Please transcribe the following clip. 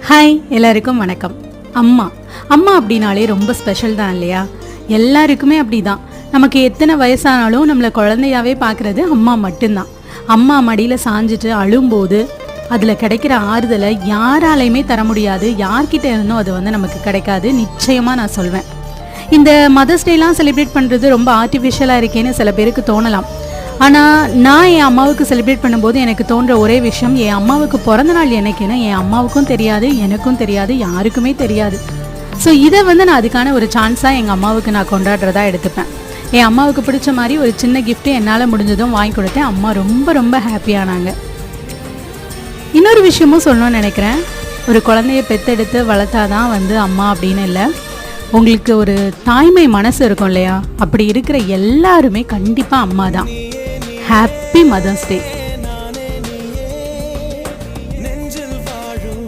Hi, எல்லாருக்கும் வணக்கம். அம்மா அம்மா அப்படின்னாலே ரொம்ப ஸ்பெஷல் தான் இல்லையா? எல்லாருக்குமே அப்படி தான். நமக்கு எத்தனை வயசானாலும் நம்மளை குழந்தையாவே பார்க்குறது அம்மா மட்டும்தான். அம்மா மடியில் சாஞ்சிட்டு அழும்போது அதில் கிடைக்கிற ஆறுதலை யாராலையுமே தர முடியாது. யார்கிட்ட இருந்தும் அது நமக்கு கிடைக்காது. நிச்சயமாக நான் சொல்வேன். இந்த மதர்ஸ் டேலாம் செலிப்ரேட் பண்ணுறது ரொம்ப ஆர்டிஃபிஷியலாக இருக்கேன்னு சில பேருக்கு தோணலாம். ஆனால் நான் என் அம்மாவுக்கு செலிப்ரேட் பண்ணும்போது எனக்கு தோன்ற ஒரே விஷயம், என் அம்மாவுக்கு பிறந்த நாள் எனக்குன்னு என் அம்மாவுக்கும் தெரியாது, எனக்கும் தெரியாது, யாருக்குமே தெரியாது. ஸோ இதை நான் அதுக்கான ஒரு சான்ஸாக எங்கள் அம்மாவுக்கு நான் கொண்டாடுறதா எடுத்துப்பேன். என் அம்மாவுக்கு பிடிச்ச மாதிரி ஒரு சின்ன கிஃப்ட்டு என்னால் முடிஞ்சதும் வாங்கி கொடுத்தேன். அம்மா ரொம்ப ரொம்ப ஹாப்பியானாங்க. இன்னொரு விஷயமும் சொல்லணும்னு நினைக்கிறேன். ஒரு குழந்தைய பெற்றெடுத்து வளர்த்தாதான் அம்மா அப்படின்னு இல்லை. உங்களுக்கு ஒரு தாய்மை மனசு இருக்கும் இல்லையா? அப்படி இருக்கிற எல்லாருமே கண்டிப்பாக அம்மா தான். Happy Mother's Day.